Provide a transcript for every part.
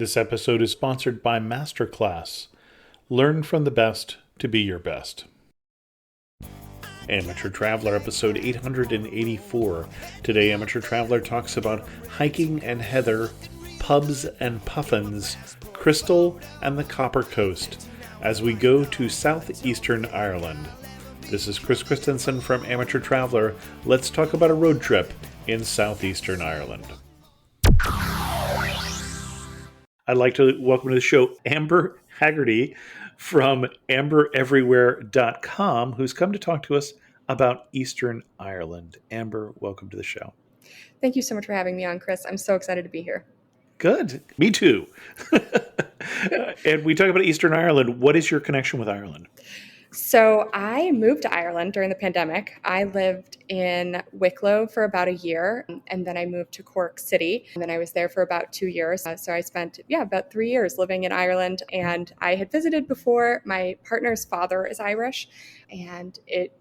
This episode is sponsored by Masterclass. Learn from the best to be your best. Amateur Traveler, episode 884. Today, Amateur Traveler talks about hiking and heather, pubs and puffins, Crystal and the Copper Coast, as we go to Southeastern Ireland. This is Chris Christensen from Amateur Traveler. Let's talk about a road trip in Southeastern Ireland. I'd like to welcome to the show Amber Hagerty from ambereverywhere.com, who's come to talk to us about Eastern Ireland. Amber, welcome to the show. Thank you so much for having me on, Chris. I'm so excited to be here. Good. Me too. And we talk about Eastern Ireland. What is your connection with Ireland? So I moved to Ireland during the pandemic. I lived in Wicklow for about a year, and then I moved to Cork City, and then I was there for about 2 years. So I spent, about 3 years living in Ireland, and I had visited before. My partner's father is Irish, and it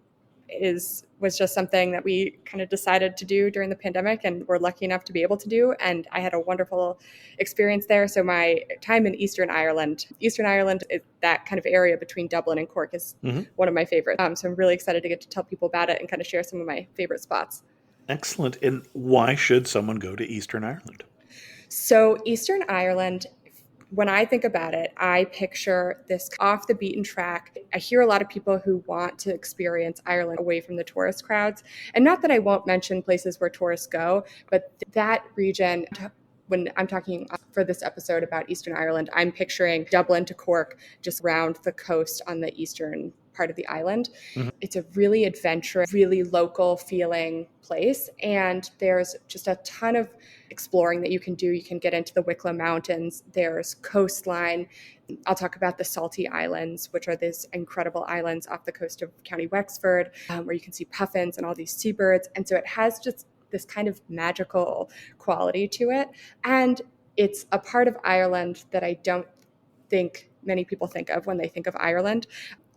was just something that we kind of decided to do during the pandemic and were lucky enough to be able to do. And I had a wonderful experience there. So my time in Eastern Ireland is that kind of area between Dublin and Cork is one of my favorites. So I'm really excited to get to tell people about it and kind of share some of my favorite spots. Excellent. And why should someone go to Eastern Ireland? So Eastern Ireland, when I think about it, I picture this off the beaten track. I hear a lot of people who want to experience Ireland away from the tourist crowds. And not that I won't mention places where tourists go, but that region, when I'm talking for this episode about Eastern Ireland, I'm picturing Dublin to Cork, just around the coast on the eastern part of the island. It's a really adventurous, really local feeling place. And there's just a ton of exploring that you can do. You can get into the Wicklow Mountains. There's coastline. I'll talk about the Salty Islands, which are these incredible islands off the coast of County Wexford, where you can see puffins and all these seabirds. And so it has just this kind of magical quality to it. And it's a part of Ireland that I don't think many people think of when they think of Ireland.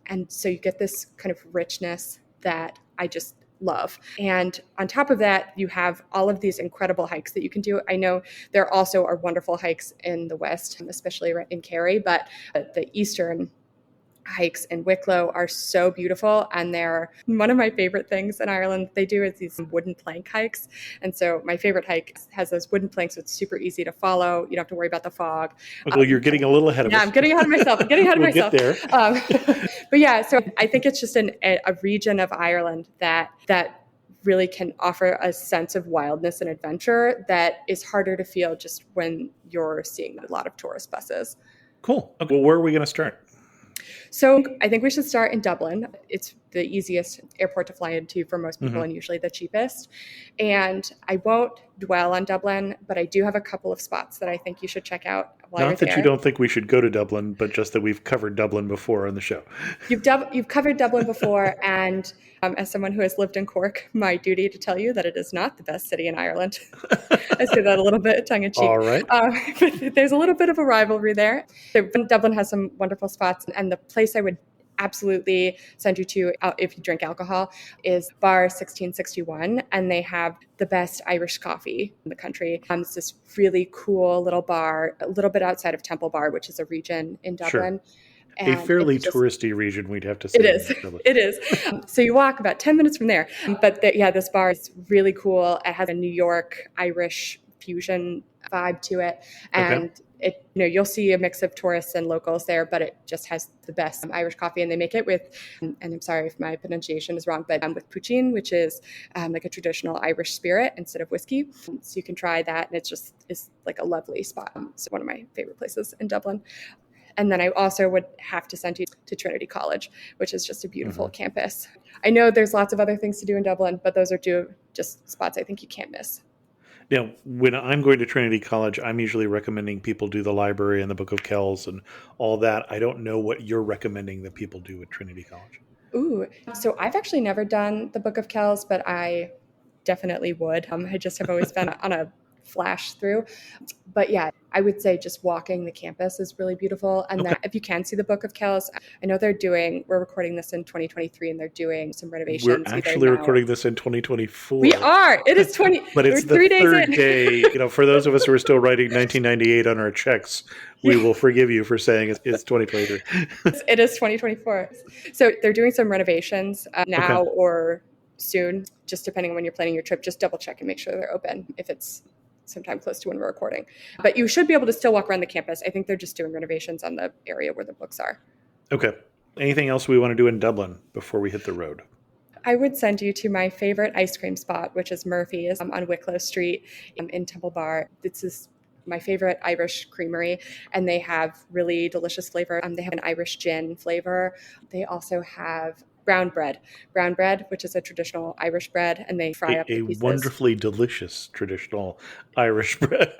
And so you get this kind of richness that I just love. And on top of that, you have all of these incredible hikes that you can do. I know there also are wonderful hikes in the West, especially in Kerry, but the Eastern hikes in Wicklow are so beautiful. And they're one of my favorite things in Ireland. They do is these wooden plank hikes. And so my favorite hike has those wooden planks. So it's super easy to follow. You don't have to worry about the fog. Well, you're getting a little ahead of us. Yeah, I'm getting ahead of myself. We'll get there. But yeah, so I think it's just a region of Ireland that really can offer a sense of wildness and adventure that is harder to feel just when you're seeing a lot of tourist buses. Cool. Okay. Well, where are we going to start? So I think we should start in Dublin. It's the easiest airport to fly into for most people and usually the cheapest. And I won't dwell on Dublin, but I do have a couple of spots that I think you should check out while Not that you don't think we should go to Dublin, but just that we've covered Dublin before on the show. You've covered Dublin before, and as someone who has lived in Cork, my duty to tell you that it is not the best city in Ireland. I say that a little bit tongue-in-cheek. All right. But there's a little bit of a rivalry there. So Dublin has some wonderful spots, and the place I would absolutely send you to if you drink alcohol is Bar 1661, and they have the best Irish coffee in the country. It's this really cool little bar a little bit outside of Temple Bar, which is a region in Dublin. Sure. A fairly touristy region, we'd have to say. It is. So you walk about 10 minutes from there. But this bar is really cool. It has a New York Irish fusion vibe to it. And you'll see a mix of tourists and locals there, but it just has the best Irish coffee. And they make it with, and I'm sorry if my pronunciation is wrong, but with poutine, which is like a traditional Irish spirit instead of whiskey. So you can try that. And it's like a lovely spot. So one of my favorite places in Dublin. And then I also would have to send you to Trinity College, which is just a beautiful campus. I know there's lots of other things to do in Dublin, but those are just spots I think you can't miss. Now, when I'm going to Trinity College, I'm usually recommending people do the library and the Book of Kells and all that. I don't know what you're recommending that people do at Trinity College. Ooh, so I've actually never done the Book of Kells, but I definitely would. I just have always been on a flash through. But yeah, I would say just walking the campus is really beautiful. And that if you can see the Book of Kells, I know we're recording this in 2023 and they're doing some renovations. We're actually recording this in 2024. We are. It is 20. But it's the 3 days third in. day. For those of us who are still writing 1998 on our checks, we will forgive you for saying it's 2023. It is 2024. So they're doing some renovations now or soon, just depending on when you're planning your trip. Just double check and make sure they're open if it's sometime close to when we're recording. But you should be able to still walk around the campus. I think they're just doing renovations on the area where the books are. Okay. Anything else we want to do in Dublin before we hit the road? I would send you to my favorite ice cream spot, which is Murphy's on Wicklow Street in Temple Bar. This is my favorite Irish creamery, and they have really delicious flavor. They have an Irish gin flavor. They also have brown bread, which is a traditional Irish bread, and they fry up the pieces. A wonderfully delicious traditional Irish bread.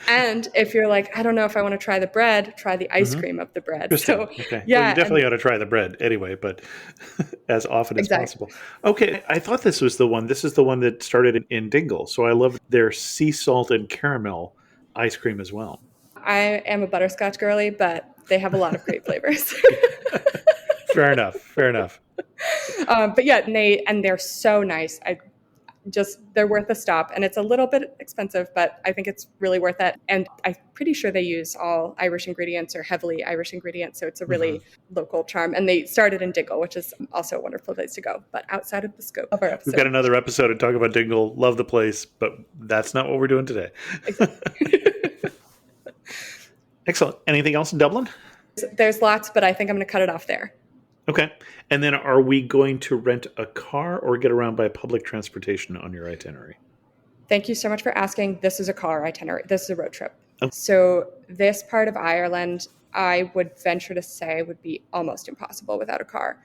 And if you're like, I don't know if I want to try the bread, try the ice cream of the bread. So, okay. Yeah, well, you definitely ought to try the bread anyway, but as often as possible. Okay, I thought this was the one. This is the one that started in Dingle. So I love their sea salt and caramel ice cream as well. I am a butterscotch girly, but they have a lot of great flavors. Fair enough. But yeah, they're so nice. They're worth a stop, and it's a little bit expensive, but I think it's really worth it. And I'm pretty sure they use all Irish ingredients or heavily Irish ingredients. So it's a really local charm. And they started in Dingle, which is also a wonderful place to go, but outside of the scope of our episode. We've got another episode to talk about Dingle. Love the place, but that's not what we're doing today. Exactly. Excellent. Anything else in Dublin? There's lots, but I think I'm going to cut it off there. Okay. And then are we going to rent a car or get around by public transportation on your itinerary? Thank you so much for asking. This is a car itinerary. This is a road trip. Oh. So this part of Ireland, I would venture to say, would be almost impossible without a car.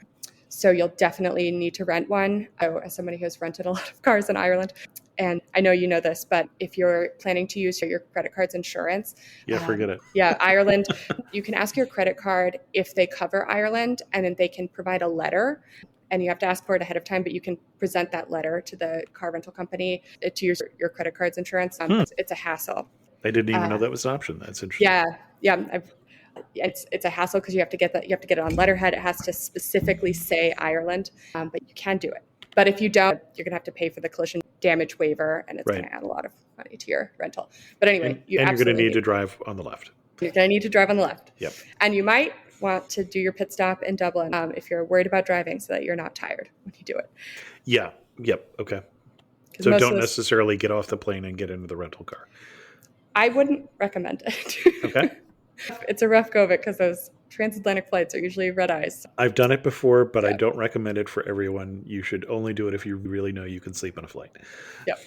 So you'll definitely need to rent one. As somebody who has rented a lot of cars in Ireland, and I know you know this, but if you're planning to use your credit card's insurance. Forget it. Yeah, Ireland, you can ask your credit card if they cover Ireland, and then they can provide a letter. And you have to ask for it ahead of time, but you can present that letter to the car rental company to use your credit card's insurance. It's a hassle. I didn't even know that was an option. That's interesting. Yeah. It's a hassle because you have to get that. You have to get it on letterhead. It has to specifically say Ireland, but you can do it. But if you don't, you're going to have to pay for the collision damage waiver, and it's going to add a lot of money to your rental. But anyway, you're going to need to drive on the left. You're going to need to drive on the left. Yep. And you might want to do your pit stop in Dublin if you're worried about driving, so that you're not tired when you do it. Yeah. Yep. Okay. So don't necessarily get off the plane and get into the rental car. I wouldn't recommend it. Okay. It's a rough go of it because those transatlantic flights are usually red eyes. I've done it before, but I don't recommend it for everyone. You should only do it if you really know you can sleep on a flight. Yep.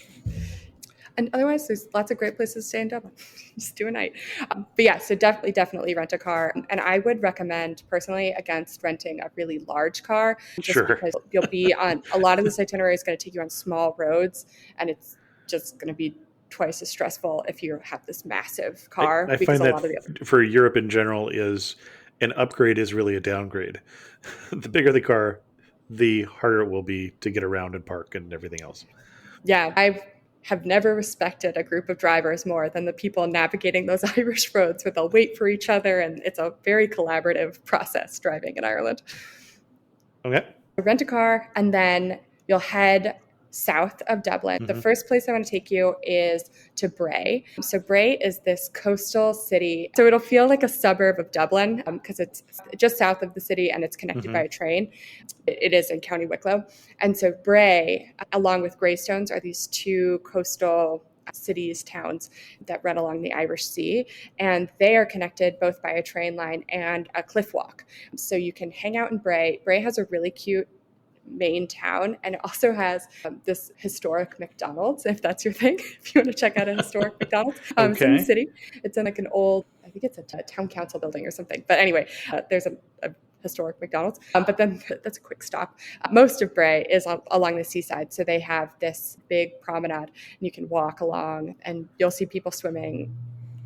And otherwise, there's lots of great places to stay in Dublin. Just do a night. But yeah, so definitely rent a car. And I would recommend personally against renting a really large car. Because you'll be on a lot of this itinerary is going to take you on small roads, and it's just going to be twice as stressful if you have this massive car. I find that for Europe in general is an upgrade is really a downgrade. The bigger the car, the harder it will be to get around and park and everything else. Yeah, I have never respected a group of drivers more than the people navigating those Irish roads where they'll wait for each other, and it's a very collaborative process driving in Ireland. Okay. Rent a car, and then you'll head south of Dublin. The first place I want to take you is to Bray. So Bray is this coastal city. So it'll feel like a suburb of Dublin because it's just south of the city and it's connected by a train. It is in County Wicklow. And so Bray, along with Greystones, are these two coastal cities, towns that run along the Irish Sea. And they are connected both by a train line and a cliff walk. So you can hang out in Bray. Bray has a really cute main town, and it also has this historic McDonald's, if that's your thing, if you want to check out a historic McDonald's. It's in the city. It's in like an old, I think it's a town council building or something. But anyway, there's a historic McDonald's. But then that's a quick stop. Most of Bray is along the seaside. So they have this big promenade, and you can walk along, and you'll see people swimming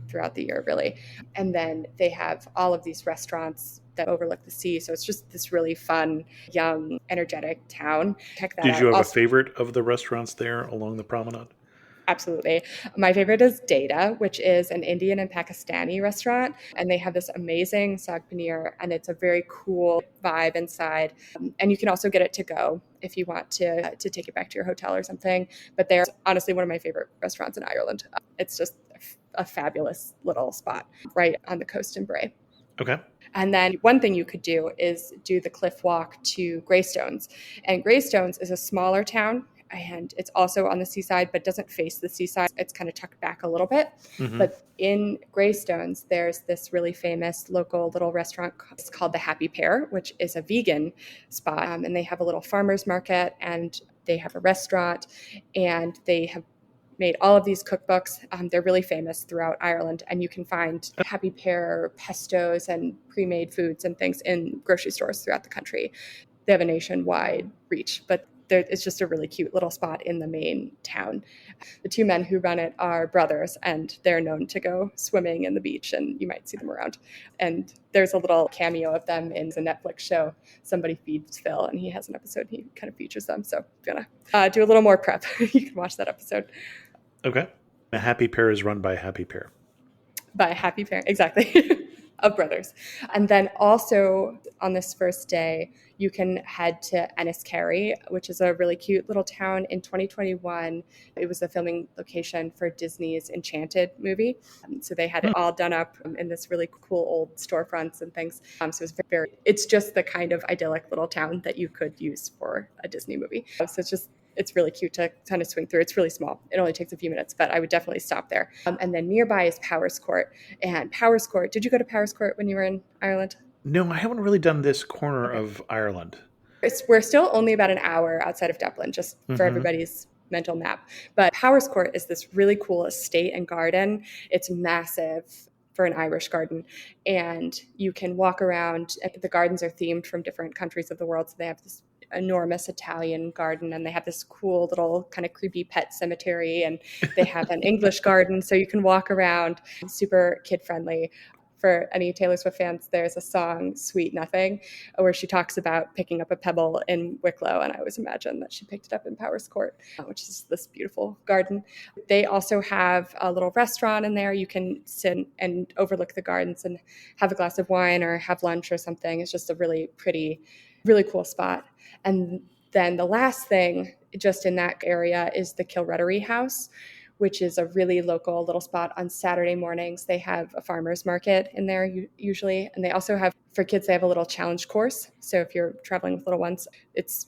throughout the year, really. And then they have all of these restaurants that overlook the sea. So it's just this really fun, young, energetic town. Check that out. Did you have a favorite of the restaurants there along the promenade? Absolutely. My favorite is Daata, which is an Indian and Pakistani restaurant. And they have this amazing saag paneer, and it's a very cool vibe inside. And you can also get it to go if you want to take it back to your hotel or something. But they're honestly one of my favorite restaurants in Ireland. It's just a fabulous little spot right on the coast in Bray. Okay. And then one thing you could do is do the cliff walk to Greystones. And Greystones is a smaller town, and it's also on the seaside, but doesn't face the seaside. It's kind of tucked back a little bit. Mm-hmm. But in Greystones, there's this really famous local little restaurant. It's called the Happy Pear, which is a vegan spot. And they have a little farmer's market, and they have a restaurant, and they have made all of these cookbooks. They're really famous throughout Ireland, and you can find Happy Pear pestos and pre-made foods and things in grocery stores throughout the country. They have a nationwide reach, but it's just a really cute little spot in the main town. The two men who run it are brothers, and they're known to go swimming in the beach, and you might see them around. And there's a little cameo of them in the Netflix show, Somebody Feeds Phil, and he has an episode, he kind of features them. So if you want to do a little more prep, you can watch that episode. Okay. A Happy Pear is run by a Happy Pear. By a Happy Pear, exactly, of brothers. And then also on this first day, you can head to Enniskerry, which is a really cute little town. In 2021, it was the filming location for Disney's Enchanted movie. So they had it all done up in this really cool old storefronts and things. So it was it's just the kind of idyllic little town that you could use for a Disney movie. So it's really cute to kind of swing through. It's really small. It only takes a few minutes, but I would definitely stop there. And then nearby is Powerscourt. And Powerscourt, did you go to Powerscourt when you were in Ireland? No, I haven't really done this corner of Ireland. We're still only about an hour outside of Dublin, just for everybody's mental map. But Powerscourt is this really cool estate and garden. It's massive for an Irish garden. And you can walk around. The gardens are themed from different countries of the world. So they have this enormous Italian garden, and they have this cool little kind of creepy pet cemetery, and they have an English garden, so you can walk around, super kid friendly. For any Taylor Swift fans, there's a song, Sweet Nothing, where she talks about picking up a pebble in Wicklow, and I always imagine that she picked it up in Powerscourt, which is this beautiful garden. They also have a little restaurant in there. You can sit and overlook the gardens and have a glass of wine or have lunch or something. It's just a really pretty, really cool spot. And then the last thing just in that area is the Kilrettery House, which is a really local little spot. On Saturday mornings, they have a farmer's market in there usually. And they also have, for kids, they have a little challenge course. So if you're traveling with little ones, it's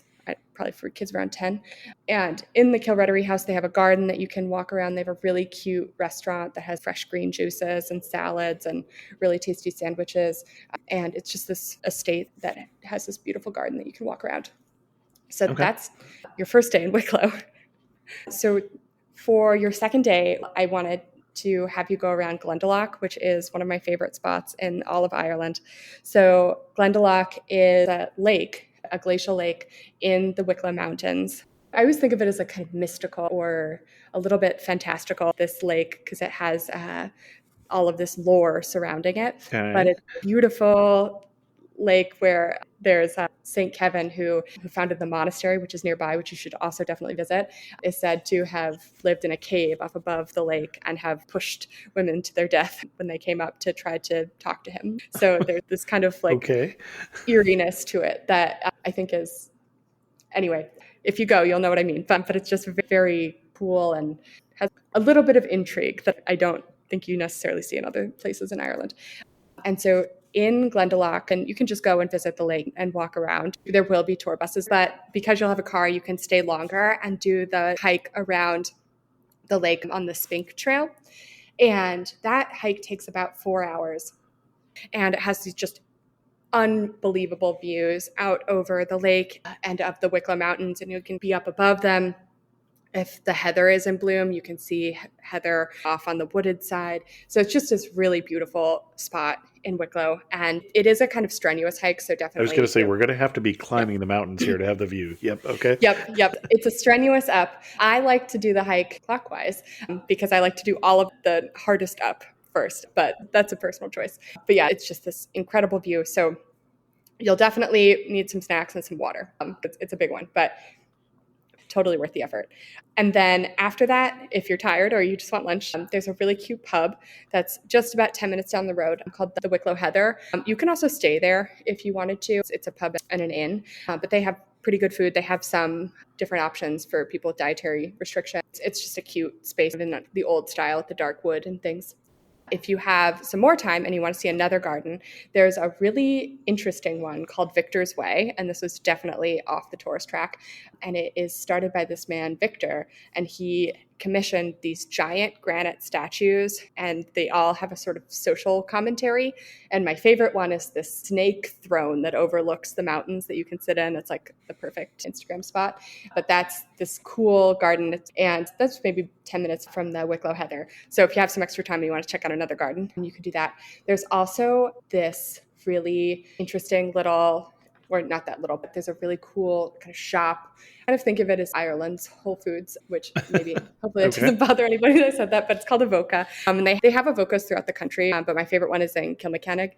probably for kids around 10. And in the Kilrettery House, they have a garden that you can walk around. They have a really cute restaurant that has fresh green juices and salads and really tasty sandwiches. And it's just this estate that has this beautiful garden that you can walk around. So That's your first day in Wicklow. So for your second day, I wanted to have you go around Glendalough, which is one of my favorite spots in all of Ireland. So Glendalough is a lake, a glacial lake in the Wicklow Mountains. I always think of it as a kind of mystical or a little bit fantastical, this lake, because it has all of this lore surrounding it. Okay. But it's a beautiful lake where there's St. Kevin, who founded the monastery, which is nearby, which you should also definitely visit, is said to have lived in a cave up above the lake and have pushed women to their death when they came up to try to talk to him. So there's this kind of eeriness to it that I think is, anyway, if you go, you'll know what I mean. But it's just very cool and has a little bit of intrigue that I don't think you necessarily see in other places in Ireland. And so in Glendalough, and you can just go and visit the lake and walk around. There will be tour buses, but because you'll have a car, you can stay longer and do the hike around the lake on the Spinc Trail. And that hike takes about 4 hours. And it has these just unbelievable views out over the lake and of the Wicklow Mountains, and you can be up above them. If the heather is in bloom, you can see heather off on the wooded side. So it's just this really beautiful spot in Wicklow. And it is a kind of strenuous hike, so definitely. I was going to say, we're going to have to be climbing the mountains here to have the view. Yep, okay. Yep. It's a strenuous up. I like to do the hike clockwise because I like to do all of the hardest up first, but that's a personal choice. But yeah, it's just this incredible view. So you'll definitely need some snacks and some water. It's a big one, but totally worth the effort. And then after that, if you're tired or you just want lunch, there's a really cute pub that's just about 10 minutes down the road called the Wicklow Heather. You can also stay there if you wanted to. It's a pub and an inn, but they have pretty good food. They have some different options for people with dietary restrictions. It's just a cute space in the old style with the dark wood and things. If you have some more time and you want to see another garden, there's a really interesting one called Victor's Way. And this was definitely off the tourist track. And it is started by this man, Victor, and he commissioned these giant granite statues, and they all have a sort of social commentary. And my favorite one is this snake throne that overlooks the mountains that you can sit in. It's like the perfect Instagram spot. But that's this cool garden, and that's maybe 10 minutes from the Wicklow Heather. So if you have some extra time and you want to check out another garden, you could do that. There's also this really interesting little, or not that little, but there's a really cool kind of shop. I kind of think of it as Ireland's Whole Foods, which maybe hopefully it doesn't bother anybody that I said that, but it's called Avoca. And they have Avocas throughout the country, but my favorite one is in Kilmackennig.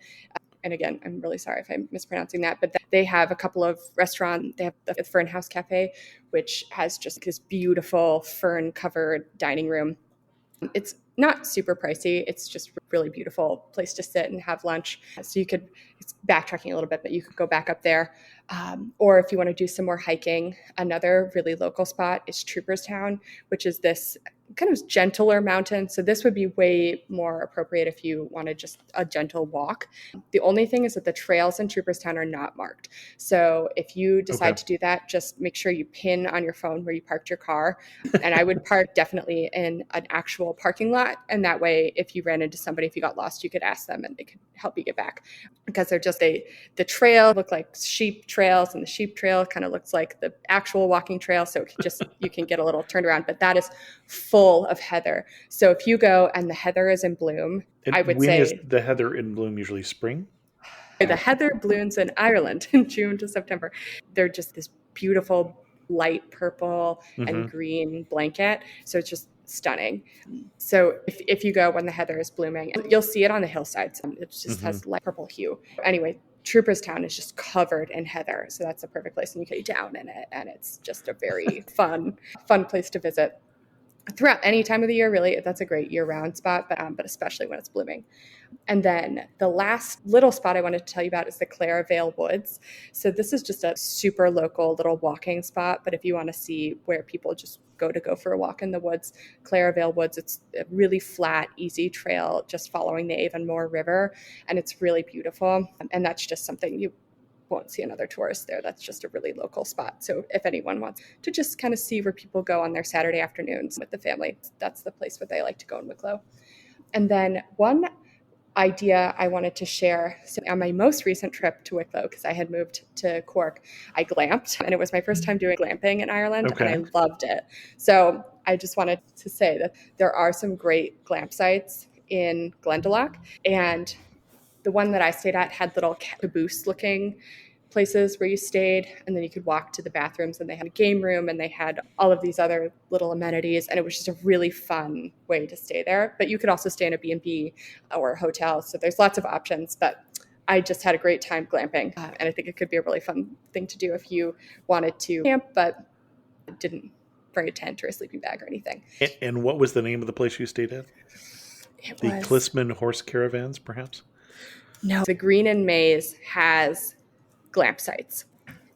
And again, I'm really sorry if I'm mispronouncing that, but they have a couple of restaurants. They have the Fern House Cafe, which has just this beautiful fern-covered dining room. It's not super pricey. It's just a really beautiful place to sit and have lunch. So you could, it's backtracking a little bit, but you could go back up there. Or if you want to do some more hiking, another really local spot is Trooperstown, which is this kind of gentler mountain. So this would be way more appropriate if you wanted just a gentle walk. The only thing is that the trails in Trooperstown are not marked. So if you decide to do that, just make sure you pin on your phone where you parked your car. And I would park definitely in an actual parking lot. And that way, if you ran into somebody, if you got lost, you could ask them and they could help you get back. Because they're just the trail look like sheep trails, and the sheep trail kind of looks like the actual walking trail. So you can get a little turned around, but that is full of heather. So if you go and the heather is in bloom, I would say. When is the heather in bloom? Usually spring? The heather blooms in Ireland in June to September. They're just this beautiful light purple and green blanket. So it's just stunning. So if you go when the heather is blooming, you'll see it on the hillsides. It just has light purple hue. Anyway, Trooperstown is just covered in heather. So that's a perfect place, and you can get down in it. And it's just a very fun place to visit. Throughout any time of the year, really, that's a great year-round spot, but especially when it's blooming. And then the last little spot I wanted to tell you about is the Clare Vale Woods. So this is just a super local little walking spot, but if you want to see where people just go for a walk in the woods, Clare Vale Woods, it's a really flat, easy trail just following the Avonmore River, and it's really beautiful. And that's just something you won't see another tourist there. That's just a really local spot. So if anyone wants to just kind of see where people go on their Saturday afternoons with the family, that's the place where they like to go in Wicklow. And then one idea I wanted to share. So on my most recent trip to Wicklow, because I had moved to Cork, I glamped, and it was my first time doing glamping in Ireland, and I loved it. So I just wanted to say that there are some great glamp sites in Glendalough, and the one that I stayed at had little caboose-looking places where you stayed, and then you could walk to the bathrooms, and they had a game room, and they had all of these other little amenities, and it was just a really fun way to stay there. But you could also stay in a B&B or a hotel, so there's lots of options. But I just had a great time glamping, and I think it could be a really fun thing to do if you wanted to camp, but didn't bring a tent or a sleeping bag or anything. And what was the name of the place you stayed at? The Clisman Horse Caravans, perhaps? No, the Green and Maze has glamp sites,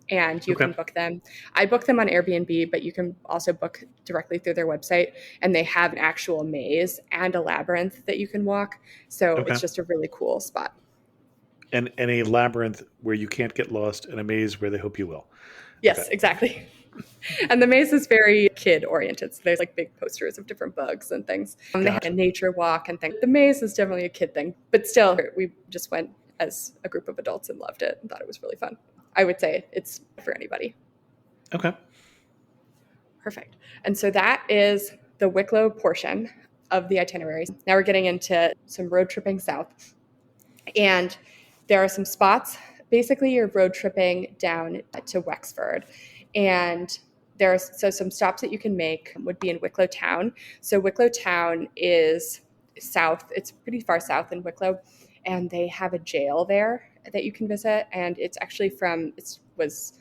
and you can book them. I book them on Airbnb, but you can also book directly through their website, and they have an actual maze and a labyrinth that you can walk. So it's just a really cool spot. And a labyrinth where you can't get lost, and a maze where they hope you will. Yes, exactly. And the maze is very kid-oriented. So there's like big posters of different bugs and things. They have a nature walk and things. The maze is definitely a kid thing. But still, we just went as a group of adults and loved it and thought it was really fun. I would say it's for anybody. Okay. Perfect. And so that is the Wicklow portion of the itineraries. Now we're getting into some road tripping south. And there are some spots. Basically, you're road tripping down to Wexford. And there's some stops that you can make would be in Wicklow Town. So Wicklow Town is south. It's pretty far south in Wicklow. And they have a jail there that you can visit. And it's actually was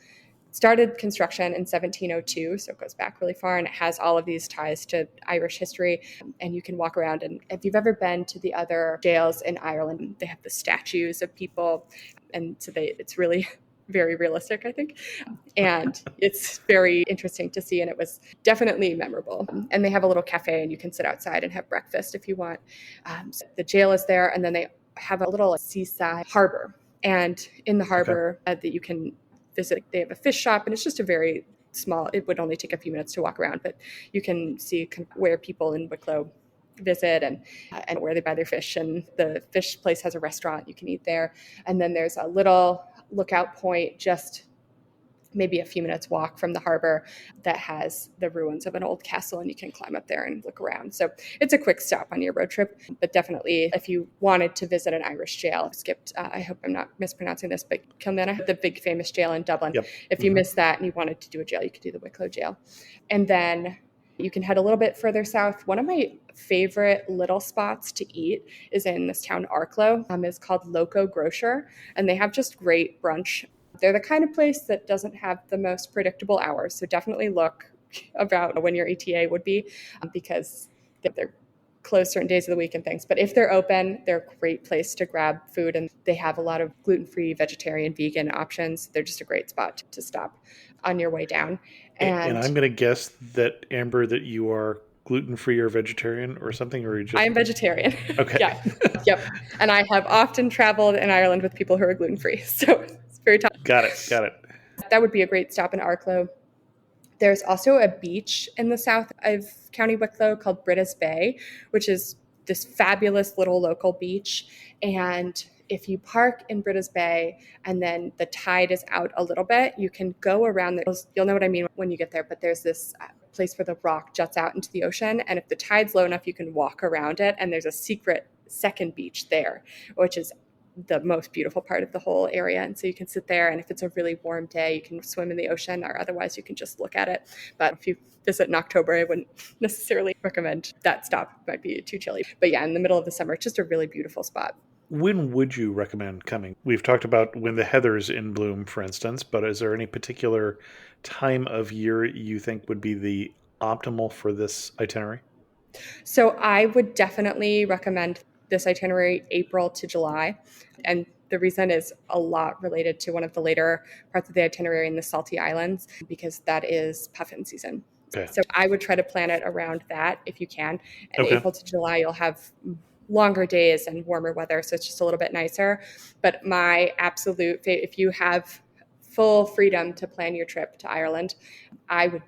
started construction in 1702, so it goes back really far, and it has all of these ties to Irish history. And you can walk around, and if you've ever been to the other jails in Ireland, they have the statues of people, and so it's really very realistic, I think. And it's very interesting to see, and it was definitely memorable. And they have a little cafe, and you can sit outside and have breakfast if you want. So the jail is there, and then they have a little seaside harbor. And in the harbor that you can visit, they have a fish shop, and it's just a very small, it would only take a few minutes to walk around, but you can see kind of where people in Wicklow visit and where they buy their fish. And the fish place has a restaurant, you can eat there. And then there's a little lookout point just maybe a few minutes walk from the harbor that has the ruins of an old castle, and you can climb up there and look around. So it's a quick stop on your road trip, but definitely if you wanted to visit an Irish jail, skipped, I hope I'm not mispronouncing this, but Kilmena, the big famous jail in Dublin. Yep. If you missed that and you wanted to do a jail, you could do the Wicklow jail. And then you can head a little bit further south. One of my favorite little spots to eat is in this town, Arklow. It's called Loco Grocer, and they have just great brunch. They're the kind of place that doesn't have the most predictable hours. So definitely look about when your ETA would be, because they're closed certain days of the week and things. But if they're open, they're a great place to grab food. And they have a lot of gluten-free, vegetarian, vegan options. They're just a great spot to stop on your way down. And I'm going to guess that, Amber, that you are gluten-free or vegetarian or something, or are you just... I'm vegetarian. Okay. Yeah. Yep. And I have often traveled in Ireland with people who are gluten-free. So it's very tough. Got it. That would be a great stop in Arklow. There's also a beach in the south of County Wicklow called Bay, which is this fabulous little local beach. And if you park in Bay and then the tide is out a little bit, you can go around. You'll know what I mean when you get there, but there's this place where the rock juts out into the ocean. And if the tide's low enough, you can walk around it. And there's a secret second beach there, which is the most beautiful part of the whole area. And so you can sit there, and if it's a really warm day, you can swim in the ocean, or otherwise you can just look at it. But if you visit in October, I wouldn't necessarily recommend that stop. It might be too chilly. But yeah, in the middle of the summer, it's just a really beautiful spot. When would you recommend coming? We've talked about when the heather's in bloom, for instance, but is there any particular time of year you think would be the optimal for this itinerary? So I would definitely recommend this itinerary April to July. And the reason is a lot related to one of the later parts of the itinerary in the Salty Islands, because that is puffin season. Okay. So I would try to plan it around that if you can. And April to July, you'll have longer days and warmer weather, so it's just a little bit nicer. But my absolute favorite, if you have full freedom to plan your trip to Ireland, I would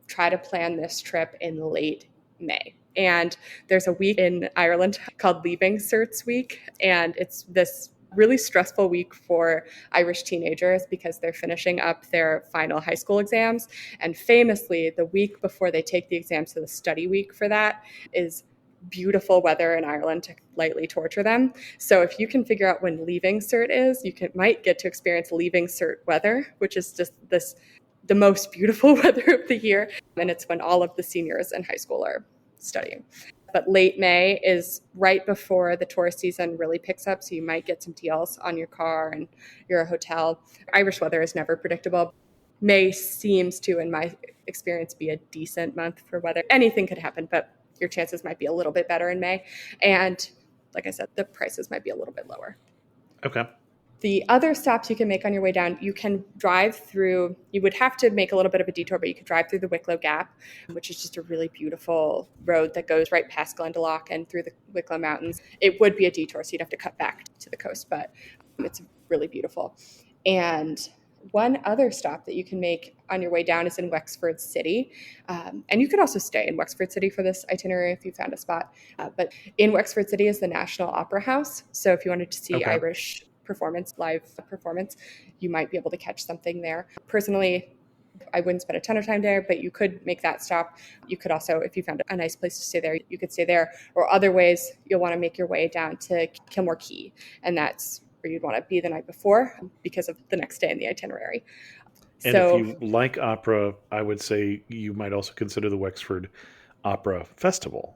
try to plan this trip in late May. And there's a week in Ireland called Leaving Certs Week, and it's this really stressful week for Irish teenagers because they're finishing up their final high school exams. And famously, the week before they take the exams, so the study week for that, is beautiful weather in Ireland to lightly torture them. So if you can figure out when Leaving Cert is, might get to experience Leaving Cert weather, which is just the most beautiful weather of the year. And it's when all of the seniors in high school are studying. But late May is right before the tourist season really picks up, so you might get some deals on your car and your hotel. Irish weather is never predictable. May seems to, in my experience, be a decent month for weather. Anything could happen, but your chances might be a little bit better in May. And like I said, the prices might be a little bit lower. Okay. The other stops you can make on your way down, you can drive through, you would have to make a little bit of a detour, but you could drive through the Wicklow Gap, which is just a really beautiful road that goes right past Glendalough and through the Wicklow Mountains. It would be a detour, so you'd have to cut back to the coast, but it's really beautiful. And one other stop that you can make on your way down is in Wexford City. And you could also stay in Wexford City for this itinerary if you found a spot. But in Wexford City is the National Opera House. So if you wanted to see Irish live performance, you might be able to catch something there. Personally, I wouldn't spend a ton of time there, but you could make that stop. You could also, if you found a nice place to stay there, you could stay there. Or other ways, you'll want to make your way down to Kilmore Quay. And that's where you'd want to be the night before because of the next day in the itinerary. And if you like opera, I would say you might also consider the Wexford Opera Festival.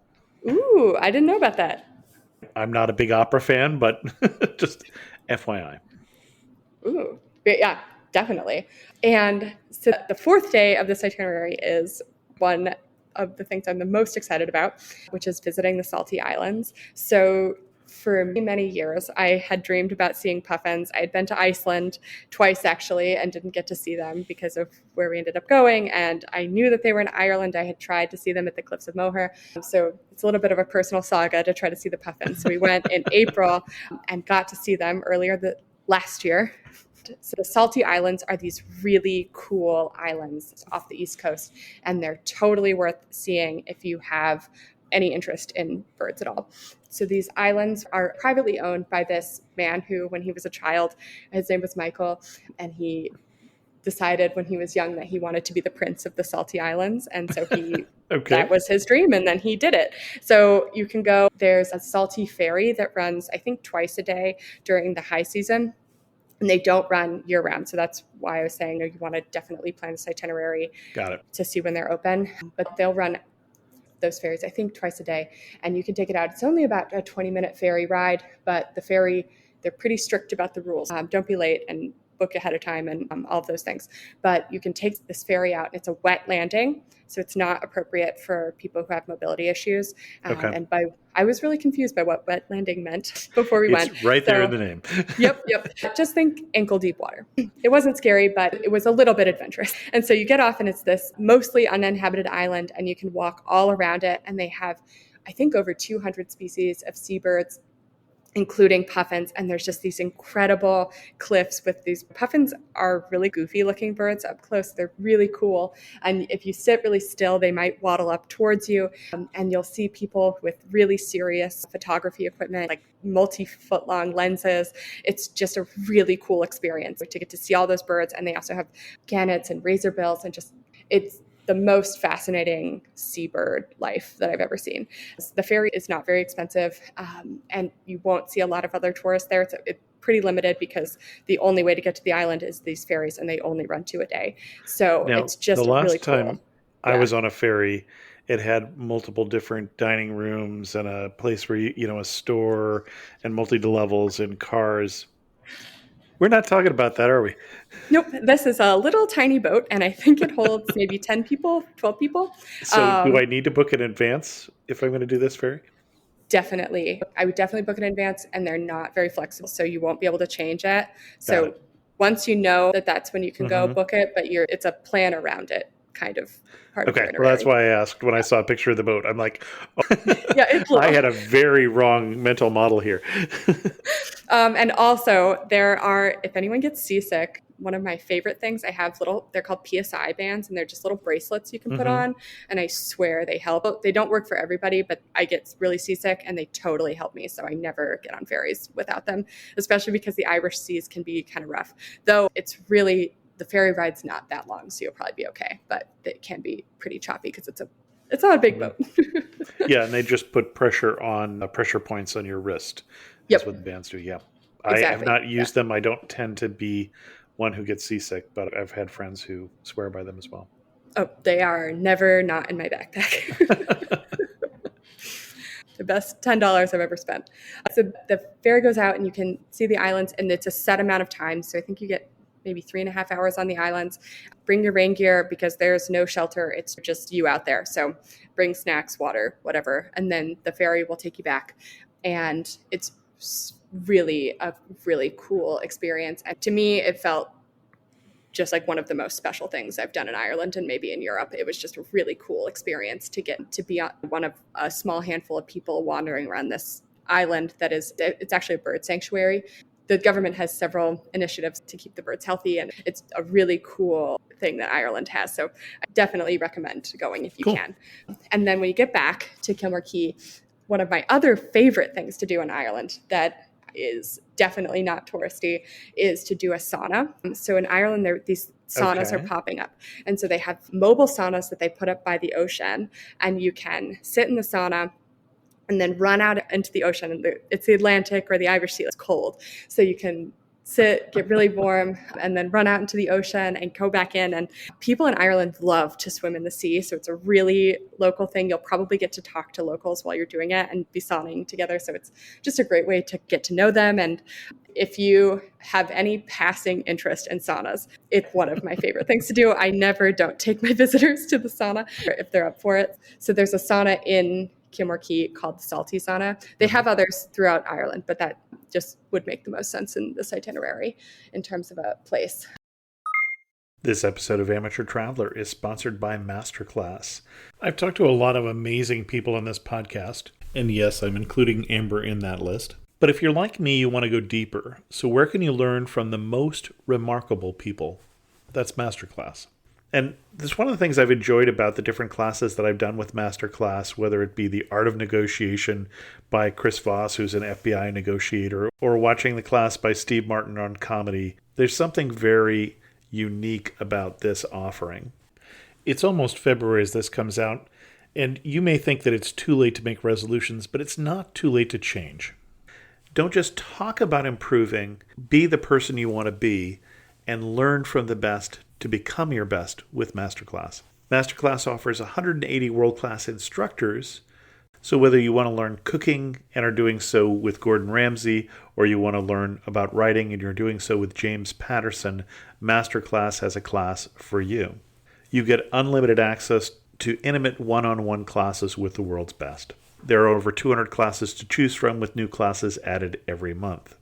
Ooh, I didn't know about that. I'm not a big opera fan, but just FYI. Ooh, yeah. Definitely. And so the fourth day of this itinerary is one of the things I'm the most excited about, which is visiting the Salty Islands. So for many years, I had dreamed about seeing puffins. I had been to Iceland twice, actually, and didn't get to see them because of where we ended up going. And I knew that they were in Ireland. I had tried to see them at the Cliffs of Moher. So it's a little bit of a personal saga to try to see the puffins. So we went in April and got to see them last year. So the Salty Islands are these really cool islands off the East Coast, and they're totally worth seeing if you have any interest in birds at all. So these islands are privately owned by this man who, when he was a child, his name was Michael, and he decided when he was young that he wanted to be the prince of the Salty Islands. And so that was his dream, and then he did it. So you can go, there's a Salty ferry that runs, I think, twice a day during the high season. And they don't run year round. So that's why I was saying you want to definitely plan this itinerary to see when they're open. But they'll run those ferries, I think, twice a day. And you can take it out. It's only about a 20-minute ferry ride. But the ferry, they're pretty strict about the rules. Don't be late and book ahead of time and all of those things. But you can take this ferry out. It's a wet landing. So it's not appropriate for people who have mobility issues. And I was really confused by what wet landing meant before we went. It's right there in the name. Yep. Just think ankle deep water. It wasn't scary, but it was a little bit adventurous. And so you get off and it's this mostly uninhabited island, and you can walk all around it. And they have, I think, over 200 species of seabirds, including puffins. And there's just these incredible cliffs with these puffins are really goofy looking birds up close. They're really cool. And if you sit really still, they might waddle up towards you. And you'll see people with really serious photography equipment, like multi-foot long lenses. It's just a really cool experience to get to see all those birds. And they also have gannets and razorbills, and it's the most fascinating seabird life that I've ever seen. The ferry is not very expensive, and you won't see a lot of other tourists there. It's pretty limited because the only way to get to the island is these ferries, and they only run 2 a day. So now, it's just the last really cool. time I was on a ferry, it had multiple different dining rooms and a place where a store and multi-levels and cars. We're not talking about that, are we? Nope. This is a little tiny boat, and I think it holds maybe 10 people, 12 people. So do I need to book in advance if I'm going to do this ferry? Definitely. I would definitely book in advance, and they're not very flexible, so you won't be able to change it. So once you know that that's when you can go book it, but it's a plan around it kind of part of the itinerary. Well, that's why I asked when I saw a picture of the boat. I'm like, I had a very wrong mental model here. And also if anyone gets seasick, one of my favorite things, they're called PSI bands, and they're just little bracelets you can put on. And I swear they help. They don't work for everybody, but I get really seasick and they totally help me. So I never get on ferries without them, especially because the Irish seas can be kind of rough. Though the ferry ride's not that long, so you'll probably be okay. But it can be pretty choppy because it's not a big boat. Yeah, and they just put pressure points on your wrist. That's what the bands do, yeah. Exactly. I have not used them. I don't tend to be one who gets seasick, but I've had friends who swear by them as well. Oh, they are never not in my backpack. The best $10 I've ever spent. So the ferry goes out and you can see the islands, and it's a set amount of time. So I think you get maybe 3.5 hours on the islands. Bring your rain gear because there's no shelter. It's just you out there. So bring snacks, water, whatever. And then the ferry will take you back. And it's really a really cool experience. And to me, it felt just like one of the most special things I've done in Ireland and maybe in Europe. It was just a really cool experience to get to be one of a small handful of people wandering around this island it's actually a bird sanctuary. The government has several initiatives to keep the birds healthy, and it's a really cool thing that Ireland has. So I definitely recommend going if you can. And then when you get back to Kilmarquee, one of my other favorite things to do in Ireland that is definitely not touristy is to do a sauna. So in Ireland, these saunas are popping up. And so they have mobile saunas that they put up by the ocean, and you can sit in the sauna and then run out into the ocean. And it's the Atlantic or the Irish Sea. It's cold. So you can sit, get really warm, and then run out into the ocean and go back in. And people in Ireland love to swim in the sea. So it's a really local thing. You'll probably get to talk to locals while you're doing it and be sauning together. So it's just a great way to get to know them. And If you have any passing interest in saunas, it's one of my favorite things to do. I never don't take my visitors to the sauna if they're up for it. So there's a sauna in Kilmorkey called the Salty Sauna. They have others throughout Ireland, but that just would make the most sense in this itinerary in terms of a place. This episode of Amateur Traveler is sponsored by Masterclass. I've talked to a lot of amazing people on this podcast, and yes, I'm including Amber in that list. But if you're like me, you want to go deeper. So where can you learn from the most remarkable people? That's Masterclass. And this is one of the things I've enjoyed about the different classes that I've done with Masterclass, whether it be the Art of Negotiation by Chris Voss, who's an FBI negotiator, or watching the class by Steve Martin on comedy. There's something very unique about this offering. It's almost February as this comes out, and you may think that it's too late to make resolutions, but it's not too late to change. Don't just talk about improving, be the person you want to be, and learn from the best to become your best with Masterclass. Masterclass offers 180 world-class instructors, so whether you want to learn cooking and are doing so with Gordon Ramsay, or you want to learn about writing and you're doing so with James Patterson, Masterclass has a class for you. You get unlimited access to intimate one-on-one classes with the world's best. There are over 200 classes to choose from, with new classes added every month.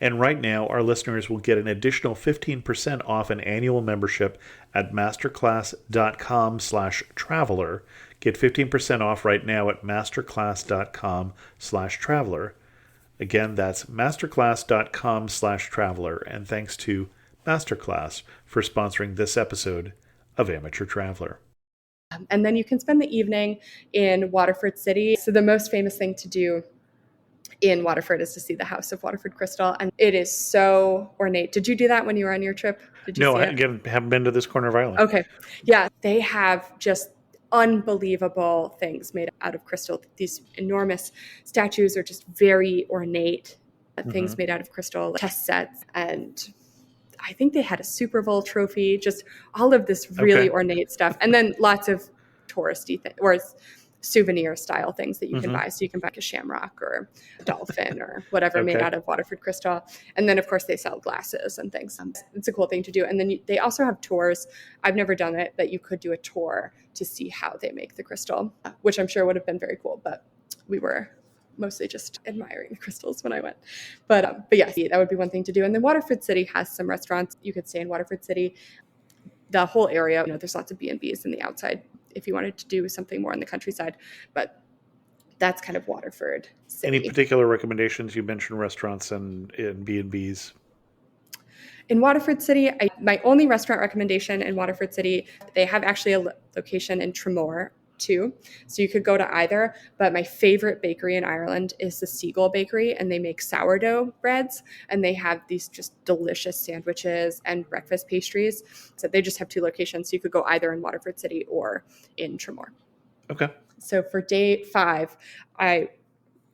And right now, our listeners will get an additional 15% off an annual membership at masterclass.com/traveler. Get 15% off right now at masterclass.com/traveler. Again, that's masterclass.com/traveler. And thanks to Masterclass for sponsoring this episode of Amateur Traveler. And then you can spend the evening in Waterford City. So the most famous thing to do in Waterford is to see the House of Waterford Crystal. And it is so ornate. Did you do that when you were on your trip? Did you No, see I haven't been to this corner of Ireland. Okay. Yeah, they have just unbelievable things made out of crystal. These enormous statues are just very ornate things made out of crystal, like chess sets, and I think they had a Super Bowl trophy, just all of this really ornate stuff. And then lots of touristy or souvenir style things that you can buy. So you can buy a shamrock or a dolphin or whatever made out of Waterford crystal. And then, of course, they sell glasses and things. It's a cool thing to do. And then they also have tours. I've never done it, but you could do a tour to see how they make the crystal, which I'm sure would have been very cool. But we were mostly just admiring the crystals when I went. But yes, that would be one thing to do. And then Waterford City has some restaurants. You could stay in Waterford City. The whole area, there's lots of B&Bs in the outside if you wanted to do something more in the countryside. But that's kind of Waterford City. Any particular recommendations? You mentioned restaurants and B&Bs. In Waterford City, my only restaurant recommendation in Waterford City, they have actually a location in Tramore too. So you could go to either, but my favorite bakery in Ireland is the Seagull Bakery, and they make sourdough breads, and they have these just delicious sandwiches and breakfast pastries. So they just have two locations. So you could go either in Waterford City or in Tramore. Okay. So for day 5, I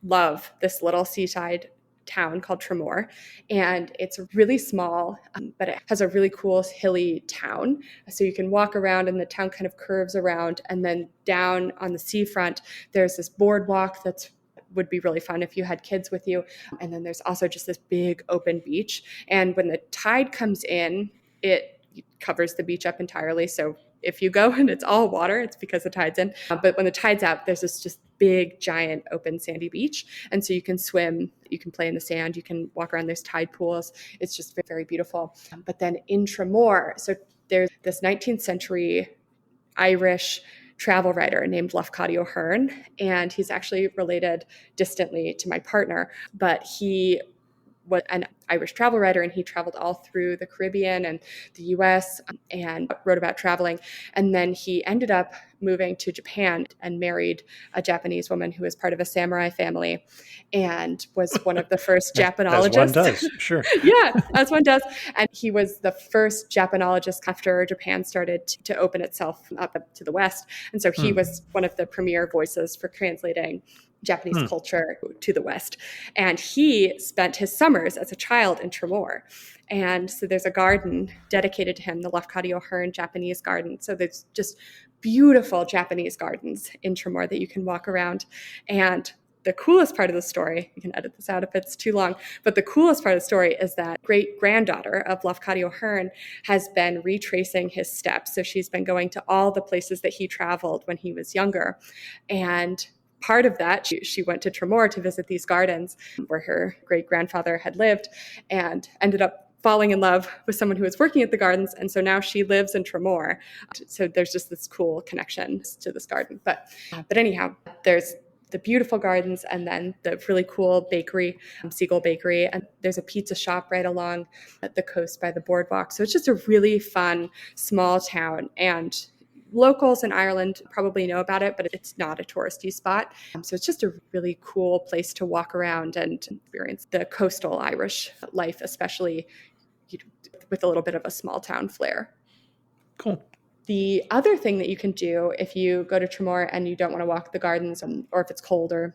love this little seaside town called Tramore, and it's really small, but it has a really cool hilly town. So you can walk around, and the town kind of curves around, and then down on the seafront, there's this boardwalk would be really fun if you had kids with you. And then there's also just this big open beach. And when the tide comes in, it covers the beach up entirely. So if you go and it's all water, it's because the tide's in. But when the tide's out, there's this just big, giant, open, sandy beach. And so you can swim, you can play in the sand, you can walk around. There's tide pools. It's just very, very beautiful. But then in Tramore, so there's this 19th century Irish travel writer named Lafcadio O'Hearn, and he's actually related distantly to my partner, but he was an Irish travel writer, and he traveled all through the Caribbean and the US and wrote about traveling. And then he ended up moving to Japan and married a Japanese woman who was part of a samurai family and was one of the first Japanologists. As one does, sure. Yeah, as one does. And he was the first Japanologist after Japan started to open itself up to the West. And so he was one of the premier voices for translating Japanese culture to the West. And he spent his summers as a child in Tramore. And so there's a garden dedicated to him, the Lafcadio O'Hearn Japanese Garden. So there's just beautiful Japanese gardens in Tramore that you can walk around. And the coolest part of the story, you can edit this out if it's too long, but the coolest part of the story is that great-granddaughter of Lough O'Hearn has been retracing his steps. So she's been going to all the places that he traveled when he was younger. And part of that, she went to Tramore to visit these gardens where her great-grandfather had lived and ended up falling in love with someone who was working at the gardens. And so now she lives in Tramore. So there's just this cool connection to this garden. But anyhow, there's the beautiful gardens and then the really cool bakery, Seagull Bakery. And there's a pizza shop right along the coast by the boardwalk. So it's just a really fun, small town. And locals in Ireland probably know about it, but it's not a touristy spot. So it's just a really cool place to walk around and experience the coastal Irish life, especially with a little bit of a small town flair. Cool. The other thing that you can do if you go to Tramore and you don't want to walk the gardens, or if it's cold or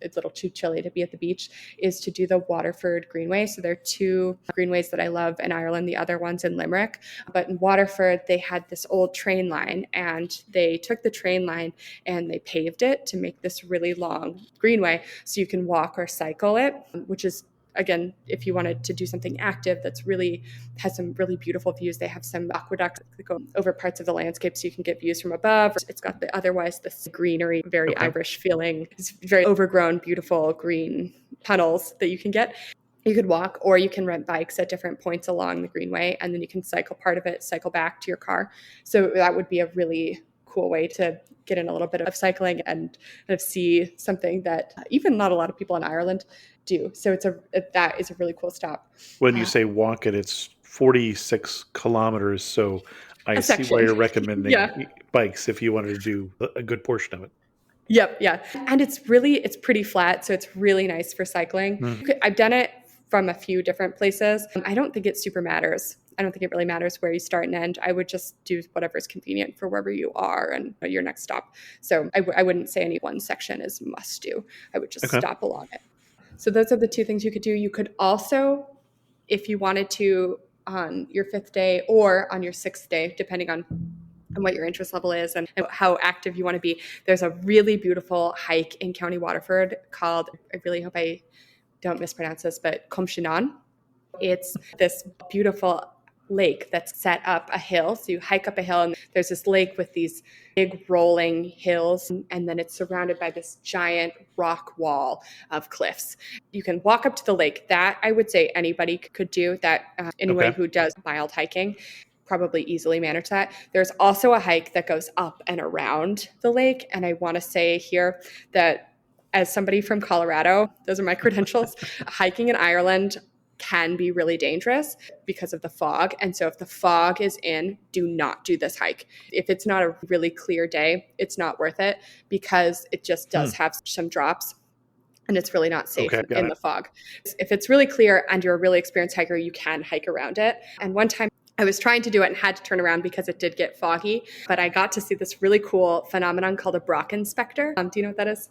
it's a little too chilly to be at the beach, is to do the Waterford Greenway. So there are two greenways that I love in Ireland, the other one's in Limerick. But in Waterford, they had this old train line, and they took the train line and they paved it to make this really long greenway so you can walk or cycle it, which is, again, if you wanted to do something active that's really has some really beautiful views. They have some aqueducts that go over parts of the landscape so you can get views from above. It's got otherwise this greenery, very Irish feeling. It's very overgrown, beautiful green tunnels that you can get. You could walk, or you can rent bikes at different points along the greenway, and then you can cycle part of it, cycle back to your car. So that would be a really cool way to get in a little bit of cycling and kind of see something that even not a lot of people in Ireland do. So that is a really cool stop. When you say walk it, it's 46 kilometers. So I see why you're recommending bikes if you wanted to do a good portion of it. Yep. Yeah. And it's pretty flat. So it's really nice for cycling. I've done it from a few different places. I don't think it super matters. I don't think it really matters where you start and end. I would just do whatever's convenient for wherever you are and your next stop. So I wouldn't say any one section is must do. I would just stop along it. So those are the two things you could do. You could also, if you wanted to, on your 5th day or on your 6th day, depending on what your interest level is and how active you want to be, there's a really beautiful hike in County Waterford called, I really hope I don't mispronounce this, but Cumshinan. It's this beautiful lake that's set up a hill. So you hike up a hill and there's this lake with these big rolling hills, and then it's surrounded by this giant rock wall of cliffs. You can walk up to the lake. That I would say anybody could do that. Anyone who does mild hiking probably easily manage that. There's also a hike that goes up and around the lake. And I want to say here that as somebody from Colorado, those are my credentials, hiking in Ireland can be really dangerous because of the fog. And so if the fog is in, do not do this hike. If it's not a really clear day, it's not worth it because it just does have some drops and it's really not safe in the fog. If it's really clear and you're a really experienced hiker, you can hike around it. And one time I was trying to do it and had to turn around because it did get foggy, but I got to see this really cool phenomenon called a Brock inspector. Do you know what that is?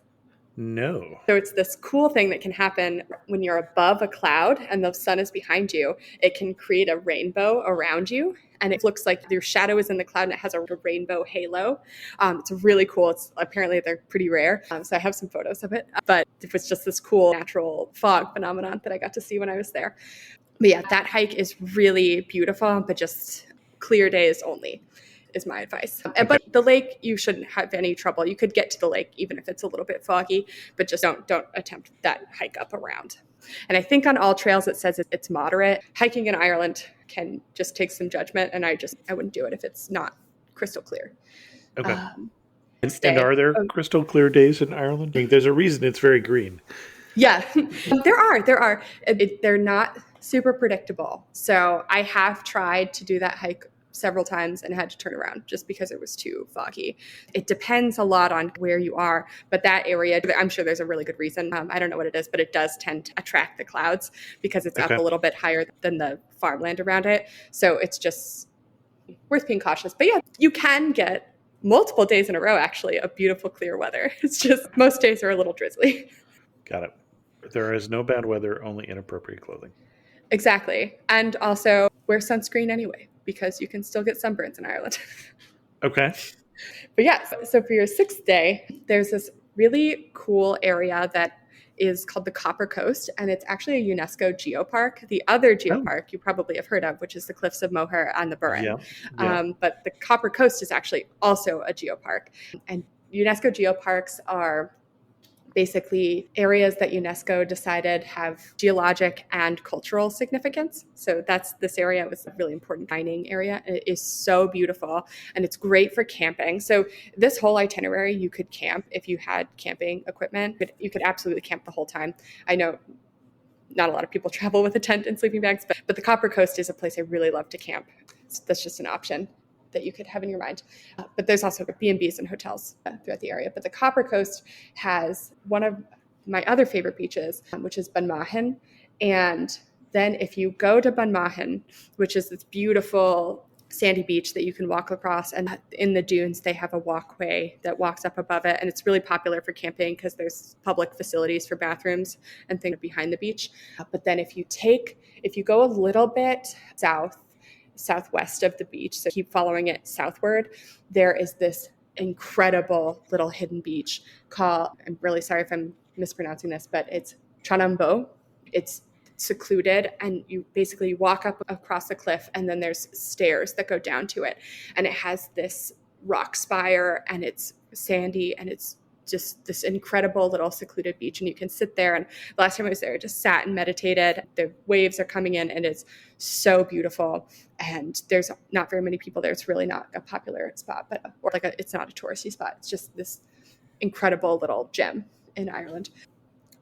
No. So it's this cool thing that can happen when you're above a cloud and the sun is behind you. It can create a rainbow around you, and it looks like your shadow is in the cloud and it has a rainbow halo. It's really cool. Apparently they're pretty rare. So I have some photos of it, but it was just this cool natural fog phenomenon that I got to see when I was there. But yeah, that hike is really beautiful, but just clear days only is my advice. But the lake, you shouldn't have any trouble. You could get to the lake even if it's a little bit foggy, but just don't attempt that hike up around. And I think on all trails it says it's moderate. Hiking in Ireland can just take some judgment, and I wouldn't do it if it's not crystal clear. Okay. And are there crystal clear days in Ireland? I mean, there's a reason it's very green. Yeah, there are. They're not super predictable. So I have tried to do that hike several times and had to turn around just because it was too foggy. It depends a lot on where you are, but that area, I'm sure there's a really good reason. I don't know what it is, but it does tend to attract the clouds because it's up a little bit higher than the farmland around it. So it's just worth being cautious. But yeah, you can get multiple days in a row, actually, of beautiful clear weather. It's just most days are a little drizzly. Got it. There is no bad weather, only inappropriate clothing. Exactly. And also wear sunscreen anyway, because you can still get sunburns in Ireland. Okay. But yeah, so for your 6th day, there's this really cool area that is called the Copper Coast, and it's actually a UNESCO geopark. The other Oh, geopark you probably have heard of, which is the Cliffs of Moher and the Burren. yeah, yeah. But the Copper Coast is actually also a geopark. And UNESCO geoparks are basically areas that UNESCO decided have geologic and cultural significance. So this area was a really important mining area. And it is so beautiful and it's great for camping. So this whole itinerary, you could camp if you had camping equipment, but you could absolutely camp the whole time. I know not a lot of people travel with a tent and sleeping bags, but the Copper Coast is a place I really love to camp. So that's just an option that you could have in your mind. But there's also B&Bs and hotels throughout the area. But the Copper Coast has one of my other favorite beaches, which is Bunmahan. And then if you go to Bunmahan, which is this beautiful sandy beach that you can walk across, and in the dunes they have a walkway that walks up above it, and it's really popular for camping because there's public facilities for bathrooms and things behind the beach. But then if you go a little bit southwest of the beach, so keep following it southward, there is this incredible little hidden beach called, I'm really sorry if I'm mispronouncing this, but it's Tranambo. It's secluded, and you basically walk up across a cliff, and then there's stairs that go down to it, and it has this rock spire, and it's sandy, and it's just this incredible little secluded beach, and you can sit there. And the last time I was there, I just sat and meditated. The waves are coming in, and it's so beautiful. And there's not very many people there. It's really not a popular spot, it's not a touristy spot. It's just this incredible little gem in Ireland.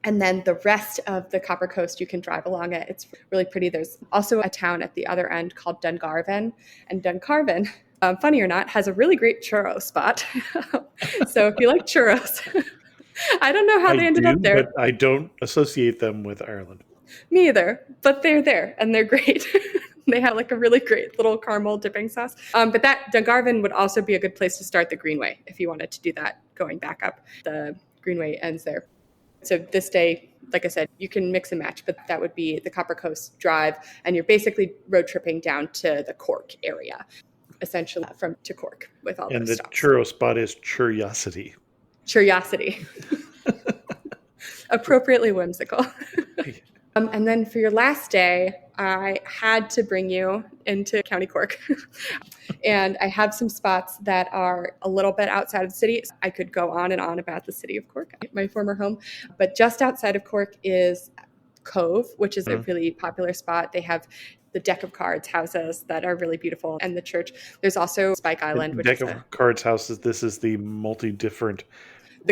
And then the rest of the Copper Coast, you can drive along it. It's really pretty. There's also a town at the other end called Dungarvan. And Dungarvan, funny or not, has a really great churro spot. So if you like churros, I don't know how they ended up there. But I don't associate them with Ireland. Me either, but they're there and they're great. They have like a really great little caramel dipping sauce. But that Dungarvan would also be a good place to start the Greenway if you wanted to do that going back up. The Greenway ends there. So this day, like I said, you can mix and match, but that would be the Copper Coast Drive, and you're basically road tripping down to the Cork area, essentially to Cork with all and those the stops. churro spot is Curiosity. Curiosity. Appropriately whimsical. And then for your last day, I had to bring you into County Cork. And I have some spots that are a little bit outside of the city. I could go on and on about the city of Cork, my former home. But just outside of Cork is Cove, which is a really popular spot. They have the Deck of Cards houses that are really beautiful, and the church. There's also Spike Island, which Deck of Cards houses. This is the multi-different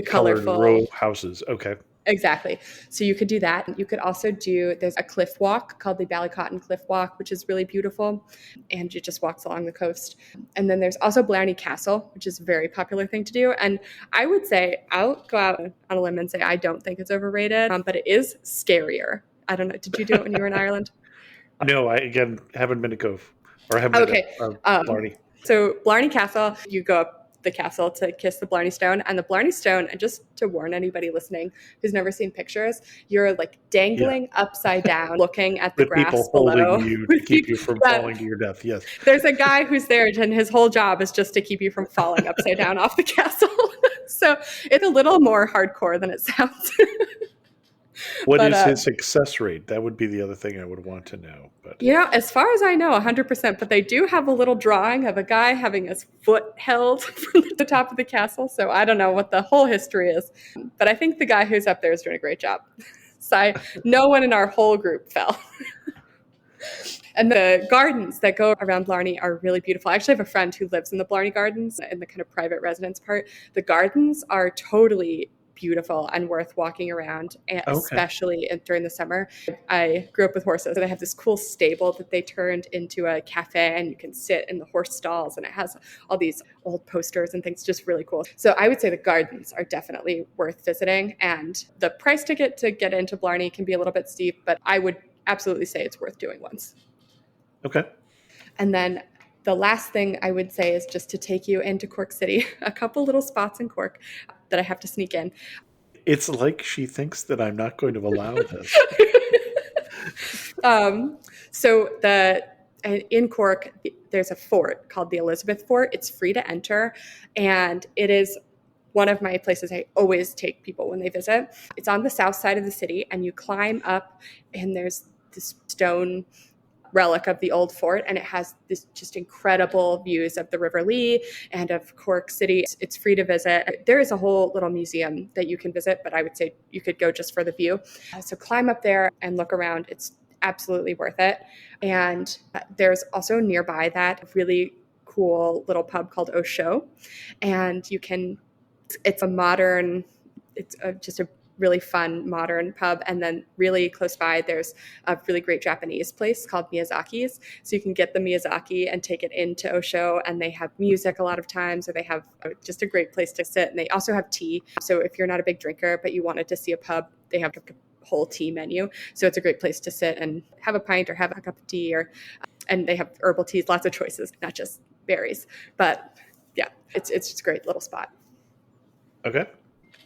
colored colorful row houses. Okay. Exactly. So you could do that. You could also there's a cliff walk called the Ballycotton Cliff Walk, which is really beautiful. And it just walks along the coast. And then there's also Blarney Castle, which is a very popular thing to do. And I would say, I'll go out on a limb and say, I don't think it's overrated, but it is scarier. I don't know. Did you do it when you were in Ireland? No, I, again, haven't been to Cove. Or haven't been to Blarney. So Blarney Castle, you go up the castle to kiss the Blarney Stone, and the Blarney Stone, and just to warn anybody listening who's never seen pictures, you're like dangling upside down looking at the grass people below holding you to keep you from falling to your death. Yes, there's a guy who's there and his whole job is just to keep you from falling upside down off the castle. So it's a little more hardcore than it sounds. What is his success rate? That would be the other thing I would want to know. But as far as I know, 100%. But they do have a little drawing of a guy having his foot held from the top of the castle. So I don't know what the whole history is. But I think the guy who's up there is doing a great job. So no one in our whole group fell. And the gardens that go around Blarney are really beautiful. I actually have a friend who lives in the Blarney Gardens in the kind of private residence part. The gardens are totally beautiful and worth walking around, especially during the summer. I grew up with horses, so they have this cool stable that they turned into a cafe, and you can sit in the horse stalls, and it has all these old posters and things, just really cool. So I would say the gardens are definitely worth visiting, and the price ticket to get into Blarney can be a little bit steep, but I would absolutely say it's worth doing once. Okay. And then the last thing I would say is just to take you into Cork City, a couple little spots in Cork that I have to sneak in. It's like she thinks that I'm not going to allow this. In Cork, there's a fort called the Elizabeth Fort. It's free to enter, and it is one of my places I always take people when they visit. It's on the south side of the city, and you climb up, and there's this stone relic of the old fort, and it has this just incredible views of the River Lee and of Cork City. It's free to visit. There is a whole little museum that you can visit, but I would say you could go just for the view. So climb up there and look around. It's absolutely worth it. And there's also nearby that really cool little pub called O'Show, and it's a modern, just a really fun modern pub. And then really close by, there's a really great Japanese place called Miyazaki's. So you can get the Miyazaki and take it into Osho, and they have music a lot of times, or they have just a great place to sit. And they also have tea. So if you're not a big drinker, but you wanted to see a pub, they have a whole tea menu. So it's a great place to sit and have a pint or have a cup of tea, and they have herbal teas, lots of choices, not just berries. But yeah, it's just a great little spot. Okay.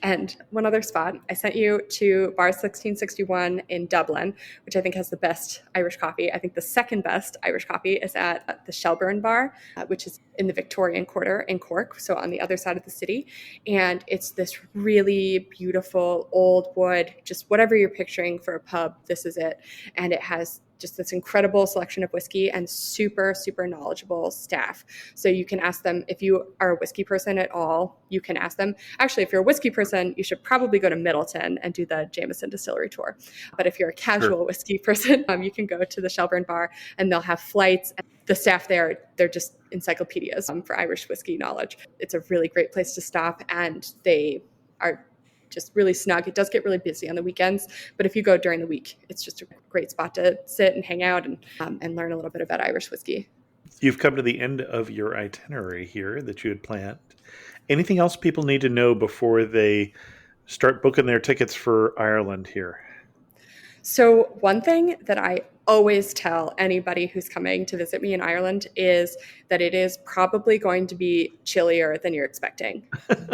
And one other spot, I sent you to Bar 1661 in Dublin, which I think has the best Irish coffee. I think the second best Irish coffee is at the Shelburne Bar, which is in the Victorian Quarter in Cork, so on the other side of the city. And it's this really beautiful old wood, just whatever you're picturing for a pub, this is it. And it has just this incredible selection of whiskey and super, super knowledgeable staff. So you can ask them, if you are a whiskey person at all, you can ask them. Actually, if you're a whiskey person, you should probably go to Middleton and do the Jameson Distillery tour. But if you're a casual whiskey person, you can go to the Shelburne Bar, and they'll have flights. The staff there, they're just encyclopedias for Irish whiskey knowledge. It's a really great place to stop, and they are just really snug. It does get really busy on the weekends, but if you go during the week, it's just a great spot to sit and hang out and learn a little bit about Irish whiskey. You've come to the end of your itinerary here that you had planned. Anything else people need to know before they start booking their tickets for Ireland here? So one thing that I always tell anybody who's coming to visit me in Ireland is that it is probably going to be chillier than you're expecting.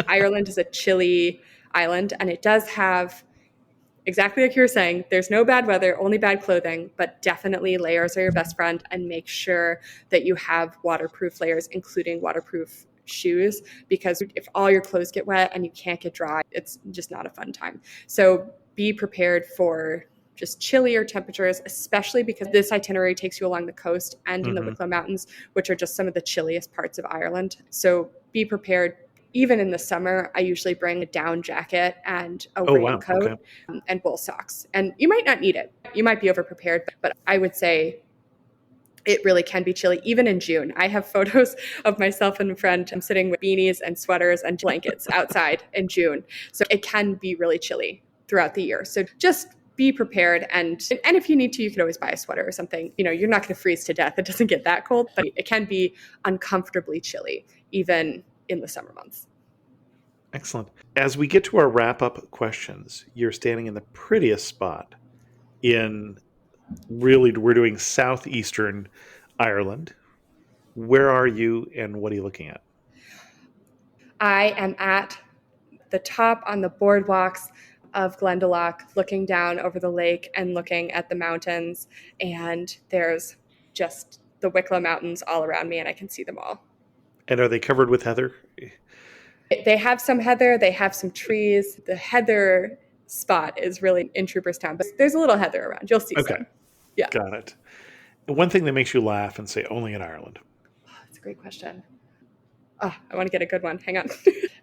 Ireland is a chilly island, and it does have, exactly like you were saying, there's no bad weather, only bad clothing, but definitely layers are your best friend, and make sure that you have waterproof layers, including waterproof shoes, because if all your clothes get wet and you can't get dry, it's just not a fun time. So be prepared for just chillier temperatures, especially because this itinerary takes you along the coast and in the Wicklow Mountains, which are just some of the chilliest parts of Ireland. So be prepared. Even in the summer, I usually bring a down jacket and a raincoat and wool socks. And you might not need it. You might be overprepared, but I would say it really can be chilly, even in June. I have photos of myself and a friend sitting with beanies and sweaters and blankets outside in June. So it can be really chilly throughout the year. So just be prepared. And if you need to, you can always buy a sweater or something. You know, you're not going to freeze to death. It doesn't get that cold, but it can be uncomfortably chilly, even in the summer months. Excellent. As we get to our wrap-up questions, you're standing in the prettiest spot in, really, we're doing Southeastern Ireland. Where are you, and what are you looking at? I am at the top on the boardwalks of Glendalough, looking down over the lake and looking at the mountains, and there's just the Wicklow Mountains all around me, and I can see them all. And are they covered with heather? They have some heather, they have some trees. The heather spot is really in Trooperstown, but there's a little heather around. You'll see some. Yeah. Got it. One thing that makes you laugh and say only in Ireland. Oh, that's a great question. Oh, I want to get a good one. Hang on.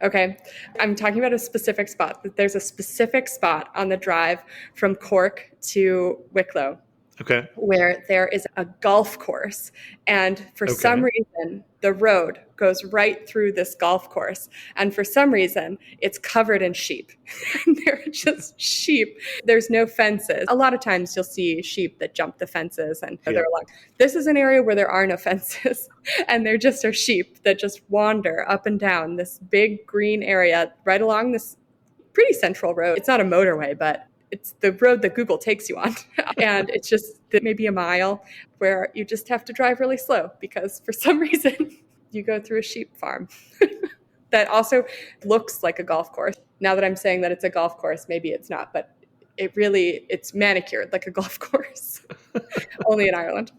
Okay. I'm talking about a specific spot. There's a specific spot on the drive from Cork to Wicklow. Okay. Where there is a golf course. And for some reason, the road goes right through this golf course. And for some reason, it's covered in sheep. They're just sheep. There's no fences. A lot of times you'll see sheep that jump the fences and they're along. This is an area where there are no fences. And there just are sheep that just wander up and down this big green area right along this pretty central road. It's not a motorway, but it's the road that Google takes you on. And it's just maybe a mile where you just have to drive really slow because for some reason you go through a sheep farm that also looks like a golf course. Now that I'm saying that it's a golf course, maybe it's not, but it's manicured like a golf course, only in Ireland.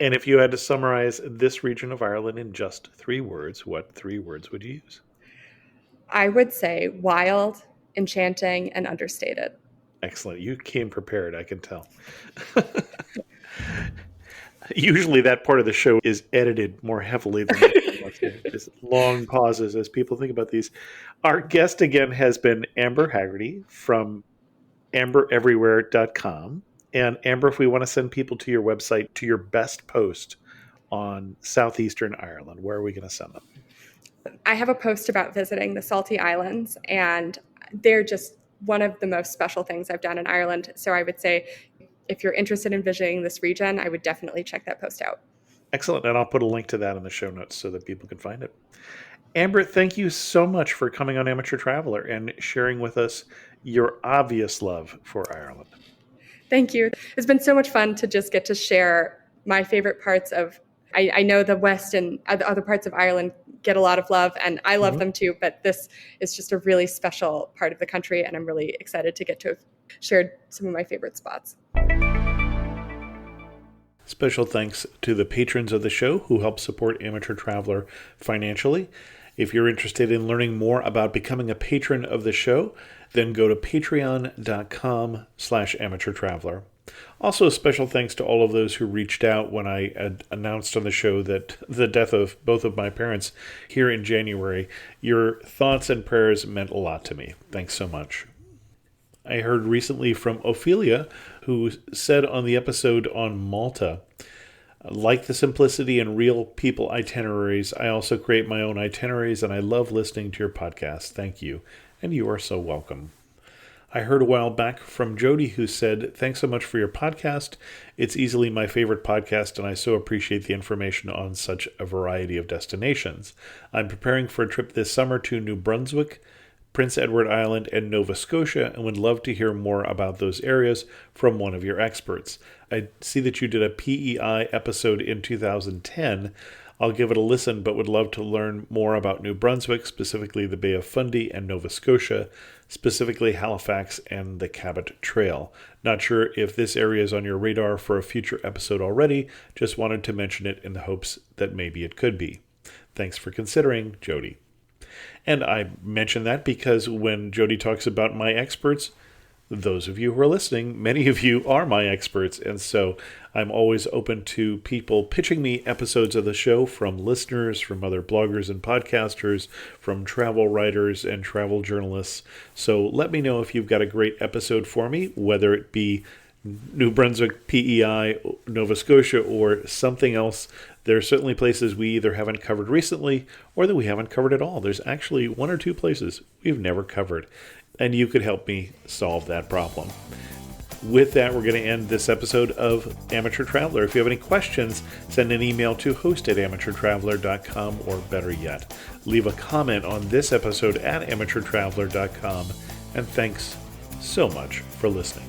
And if you had to summarize this region of Ireland in just 3 words, what 3 words would you use? I would say wild, enchanting, and understated. Excellent. You came prepared, I can tell. Usually that part of the show is edited more heavily than just long pauses as people think about these. Our guest again has been Amber Hagerty from ambereverywhere.com. And Amber, if we want to send people to your website, to your best post on Southeastern Ireland, where are we going to send them? I have a post about visiting the Salty Islands, and they're just one of the most special things I've done in Ireland. So I would say if you're interested in visiting this region, I would definitely check that post out. Excellent. And I'll put a link to that in the show notes so that people can find it. Amber, thank you so much for coming on Amateur Traveler and sharing with us your obvious love for Ireland. Thank you. It's been so much fun to just get to share my favorite parts of, I know the West and other parts of Ireland get a lot of love, and I love them too, but this is just a really special part of the country, and I'm really excited to get to have shared some of my favorite spots. Special thanks to the patrons of the show who help support Amateur Traveler financially. If you're interested in learning more about becoming a patron of the show, then go to patreon.com/amateurtraveler. Also, special thanks to all of those who reached out when I had announced on the show that the death of both of my parents here in January. Your thoughts and prayers meant a lot to me. Thanks so much. I heard recently from Ophelia, who said on the episode on Malta, like the simplicity and real people itineraries, I also create my own itineraries, and I love listening to your podcast. Thank you. And you are so welcome. I heard a while back from Jody, who said, thanks so much for your podcast. It's easily my favorite podcast, and I so appreciate the information on such a variety of destinations. I'm preparing for a trip this summer to New Brunswick, Prince Edward Island, and Nova Scotia, and would love to hear more about those areas from one of your experts. I see that you did a PEI episode in 2010. I'll give it a listen, but would love to learn more about New Brunswick, specifically the Bay of Fundy, and Nova Scotia, specifically Halifax and the Cabot Trail. Not sure if this area is on your radar for a future episode already, just wanted to mention it in the hopes that maybe it could be. Thanks for considering, Jody. And I mention that because when Jody talks about my experts, those of you who are listening, many of you are my experts, and so I'm always open to people pitching me episodes of the show from listeners, from other bloggers and podcasters, from travel writers and travel journalists. So let me know if you've got a great episode for me, whether it be New Brunswick, PEI, Nova Scotia, or something else. There are certainly places we either haven't covered recently or that we haven't covered at all. There's actually one or two places we've never covered, and you could help me solve that problem. With that, we're going to end this episode of Amateur Traveler. If you have any questions, send an email to host@amateurtraveler.com, or better yet, leave a comment on this episode at amateurtraveler.com. And thanks so much for listening.